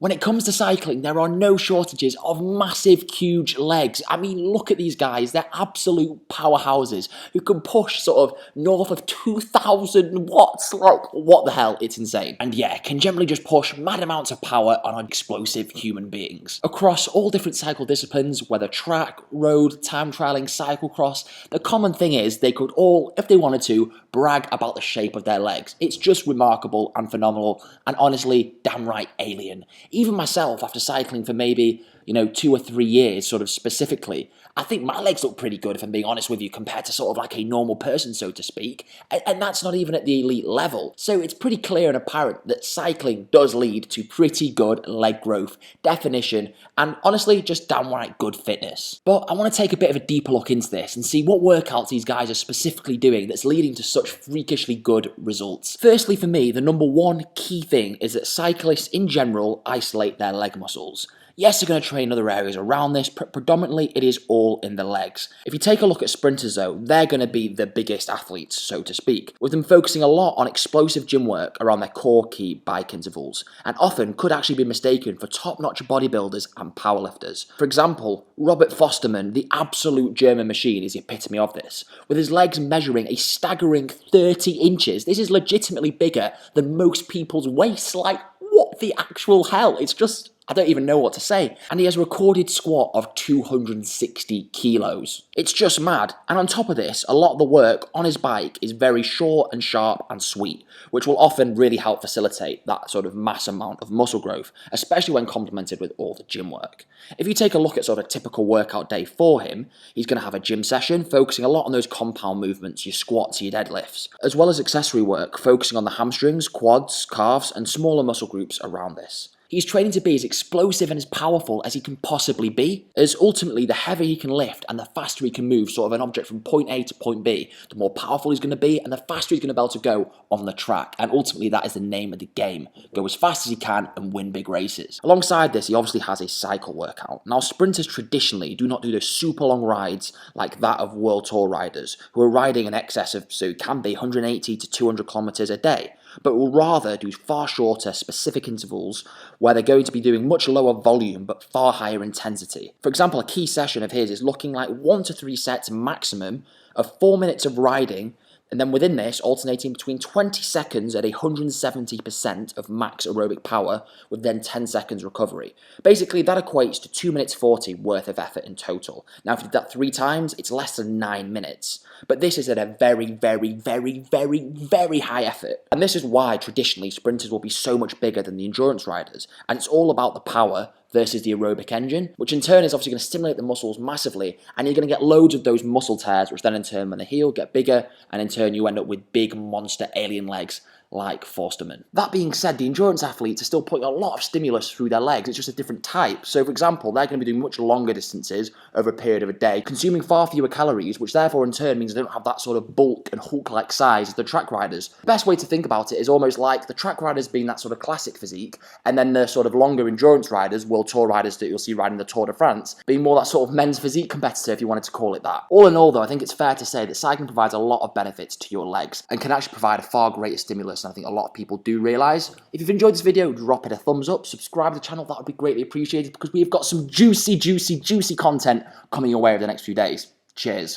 When it comes to cycling, there are no shortages of massive, huge legs. I mean, look at these guys. They're absolute powerhouses who can push sort of north of 2,000 watts. Like, what the hell? It's insane. And yeah, can generally just push mad amounts of power on explosive human beings. Across all different cycle disciplines, whether track, road, time trialing, cyclocross, the common thing is they could all, if they wanted to, brag about the shape of their legs. It's just remarkable and phenomenal and honestly downright alien. Even myself, after cycling for maybe, 2 or 3 years, sort of specifically, I think my legs look pretty good, if I'm being honest with you, compared to sort of like a normal person, so to speak. And that's not even at the elite level. So it's pretty clear and apparent that cycling does lead to pretty good leg growth, definition, and honestly, just downright good fitness. But I want to take a bit of a deeper look into this and see what workouts these guys are specifically doing that's leading to such freakishly good results. Firstly, for me, the number one key thing is that cyclists in general isolate their leg muscles. Yes, they're going to train other areas around this, but predominantly it is all in the legs. If you take a look at sprinters though, they're going to be the biggest athletes, so to speak, with them focusing a lot on explosive gym work around their core key bike intervals, and often could actually be mistaken for top-notch bodybuilders and powerlifters. For example, Robert Fosterman, the absolute German machine, is the epitome of this, with his legs measuring a staggering 30 inches. This is legitimately bigger than most people's waists. Like, what the actual hell? It's just, I don't even know what to say. And he has a recorded squat of 260 kilos. It's just mad. And on top of this, a lot of the work on his bike is very short and sharp and sweet, which will often really help facilitate that sort of mass amount of muscle growth, especially when complemented with all the gym work. If you take a look at sort of a typical workout day for him, he's going to have a gym session focusing a lot on those compound movements, your squats, your deadlifts, as well as accessory work focusing on the hamstrings, quads, calves, and smaller muscle groups around this. He's training to be as explosive and as powerful as he can possibly be, as ultimately the heavier he can lift and the faster he can move sort of an object from point A to point B, the more powerful he's going to be and the faster he's going to be able to go on the track. And ultimately that is the name of the game. Go as fast as he can and win big races. Alongside this, he obviously has a cycle workout. Now, sprinters traditionally do not do the super long rides like that of World Tour riders, who are riding in excess of, so it can be 180 to 200 kilometers a day, but will rather do far shorter specific intervals where they're going to be doing much lower volume but far higher intensity. For example, a key session of his is looking like 1 to 3 sets maximum of 4 minutes of riding, and then within this, alternating between 20 seconds at 170% of max aerobic power with then 10 seconds recovery. Basically, that equates to 2 minutes 40 worth of effort in total. Now, if you did that 3 times, it's less than 9 minutes. But this is at a very, very, very, very, very high effort. And this is why, traditionally, sprinters will be so much bigger than the endurance riders. And it's all about the power versus the aerobic engine, which in turn is obviously going to stimulate the muscles massively, and you're going to get loads of those muscle tears, which then in turn, when they heal, get bigger, and in turn you end up with big monster alien legs like Forsterman. That being said, the endurance athletes are still putting a lot of stimulus through their legs. It's just a different type. So for example, they're going to be doing much longer distances over a period of a day, consuming far fewer calories, which therefore in turn means they don't have that sort of bulk and Hulk-like size as the track riders. The best way to think about it is almost like the track riders being that sort of classic physique, and then the sort of longer endurance riders, World Tour riders that you'll see riding the Tour de France, being more that sort of men's physique competitor, if you wanted to call it that. All in all though, I think it's fair to say that cycling provides a lot of benefits to your legs and can actually provide a far greater stimulus than I think a lot of people do realise. If you've enjoyed this video, drop it a thumbs up, subscribe to the channel, that would be greatly appreciated because we've got some juicy, juicy, juicy content coming your way over the next few days. Cheers.